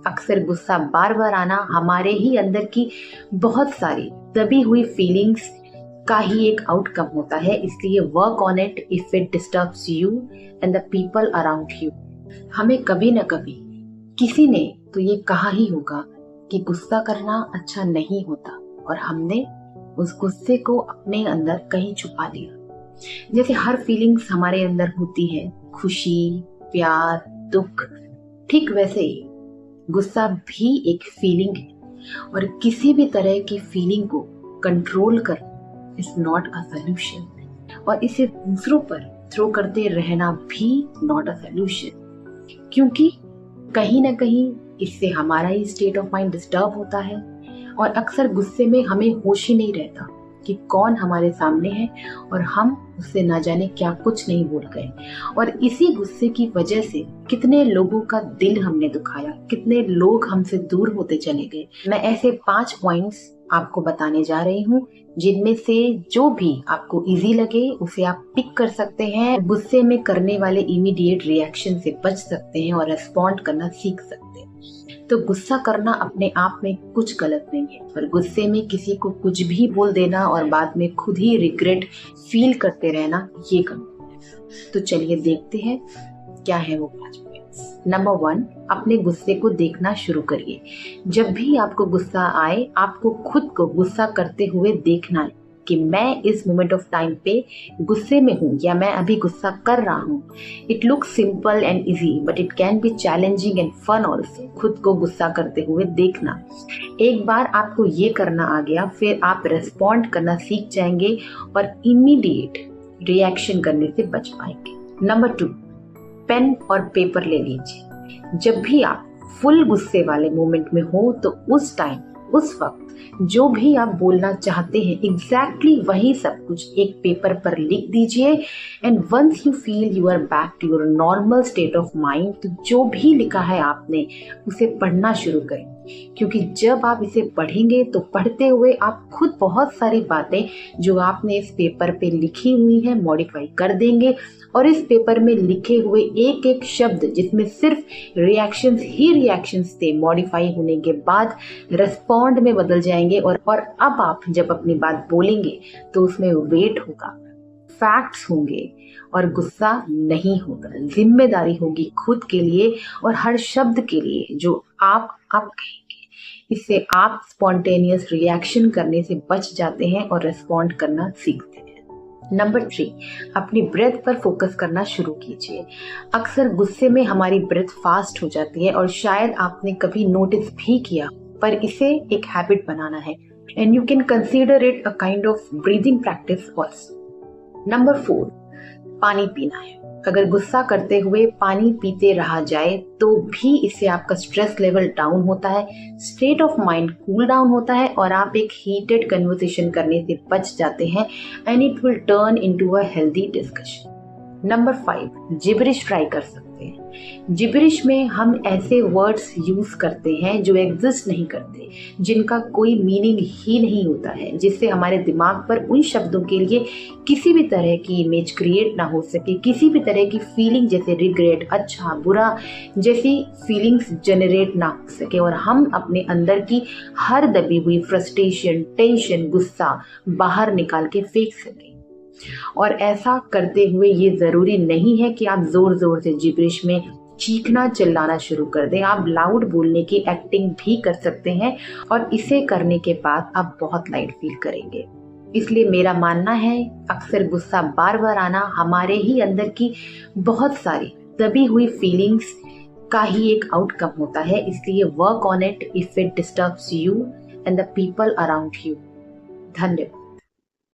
अक्सर गुस्सा बार बार आना हमारे ही अंदर की बहुत सारी दबी हुई फीलिंग्स का ही एक आउटकम होता है, इसलिए work on it if it disturbs you and the people around you. हमें कभी न कभी किसी ने तो ये कहा ही होगा कि गुस्सा करना अच्छा नहीं होता, और हमने उस गुस्से को अपने अंदर कहीं छुपा लिया। जैसे हर फीलिंग्स हमारे अंदर होती है, खुशी, प्यार, दुख, ठीक वैसे ही गुस्सा भी एक फीलिंग है, और किसी भी तरह की फीलिंग को कंट्रोल करना इज नॉट अ सॉल्यूशन, और इसे दूसरों पर थ्रो करते रहना भी नॉट अ सॉल्यूशन, क्योंकि कहीं ना कहीं इससे हमारा ही स्टेट ऑफ माइंड डिस्टर्ब होता है, और अक्सर गुस्से में हमें होश ही नहीं रहता कि कौन हमारे सामने है और हम उससे ना जाने क्या कुछ नहीं बोल गए। और इसी गुस्से की वजह से कितने लोगों का दिल हमने दुखाया, कितने लोग हमसे दूर होते चले गए। मैं ऐसे 5 पॉइंट्स आपको बताने जा रही हूँ, जिनमें से जो भी आपको इजी लगे उसे आप पिक कर सकते हैं, गुस्से में करने वाले इमीडिएट रिएक्शन से बच सकते हैं और रेस्पॉन्ड करना सीख सकते हैं। तो गुस्सा करना अपने आप में कुछ गलत नहीं है, पर गुस्से में किसी को कुछ भी बोल देना और बाद में खुद ही रिग्रेट फील करते रहना, ये गलत है। तो चलिए देखते हैं क्या है वो 5 पॉइंट्स। नंबर 1, अपने गुस्से को देखना शुरू करिए। जब भी आपको गुस्सा आए, आपको खुद को गुस्सा करते हुए देखना है कि मैं इस मोमेंट ऑफ टाइम पे गुस्से में हूँ या मैं अभी गुस्सा कर रहा हूँ। It looks simple and easy but it can be challenging and fun also. खुद को गुस्सा करते हुए देखना। एक बार आपको ये करना आ गया, फिर आप रेस्पॉन्ड करना सीख जाएंगे और इमीडिएट रिएक्शन करने से बच पाएंगे। नंबर 2, पेन और पेपर ले लीजिए। जब भी आप फुल गुस्से वाले मोमेंट में हो तो उस टाइम, उस वक्त जो भी आप बोलना चाहते हैं एग्जैक्टली वही सब कुछ एक पेपर पर लिख दीजिए। And once you feel you are back to your normal state of mind, तो जो भी लिखा है आपने उसे पढ़ना शुरू करें, क्योंकि जब आप इसे पढ़ेंगे तो पढ़ते हुए आप खुद बहुत सारी बातें जो आपने इस पेपर पे लिखी हुई है मॉडिफाई कर देंगे, और इस पेपर में लिखे हुए एक एक शब्द जिसमें सिर्फ रिएक्शंस ही रिएक्शंस थे, मॉडिफाई होने के बाद रेस्पॉन्ड में बदल जाएंगे। और अब आप जब अपनी बात बोलेंगे तो उसमें वेट होगा, फैक्ट्स होंगे और गुस्सा नहीं होगा। जिम्मेदारी होगी खुद के लिए और हर शब्द के लिए जो आप कहेंगे। इससे आप स्पॉन्टेनियस रिएक्शन करने से बच जाते हैं और रेस्पॉन्ड करना सीखते हैं। नंबर 3, अपनी ब्रेथ पर फोकस करना शुरू कीजिए। अक्सर गुस्से में हमारी ब्रेथ फास्ट हो जाती है, और शायद आपने कभी नोटिस भी किया, पर इसे एक हैबिट बनाना है and you can consider it a kind of breathing practice also. Number 4, पानी पीना है। अगर गुस्सा करते हुए पानी पीते रहा जाए तो भी इससे आपका स्ट्रेस लेवल डाउन होता है, state of mind cool down होता है, और आप एक हीटेड कन्वर्सेशन करने से बच जाते हैं and it will turn into a healthy discussion. Number 5, gibberish try कर सकते हैं। जिब्रिश में हम ऐसे वर्ड्स यूज करते हैं जो एग्जिस्ट नहीं करते, जिनका कोई मीनिंग ही नहीं होता है, जिससे हमारे दिमाग पर उन शब्दों के लिए किसी भी तरह की इमेज क्रिएट ना हो सके, किसी भी तरह की फीलिंग जैसे रिग्रेट, अच्छा, बुरा जैसी फीलिंग्स जनरेट ना हो सके, और हम अपने अंदर की हर दबी हुई फ्रस्ट्रेशन, टेंशन, गुस्सा बाहर निकाल के फेंक सके। और ऐसा करते हुए ये जरूरी नहीं है कि आप जोर जोर से जिब्रिश में चीखना चिल्लाना शुरू कर दें। आप लाउड बोलने की एक्टिंग भी कर सकते हैं, और इसे करने के बाद आप बहुत लाइट फील करेंगे। इसलिए मेरा मानना है, अक्सर गुस्सा बार बार आना हमारे ही अंदर की बहुत सारी दबी हुई फीलिंग्स का ही एक आउटकम होता है, इसलिए work on it if it disturbs you and the people around you. धन्यवाद।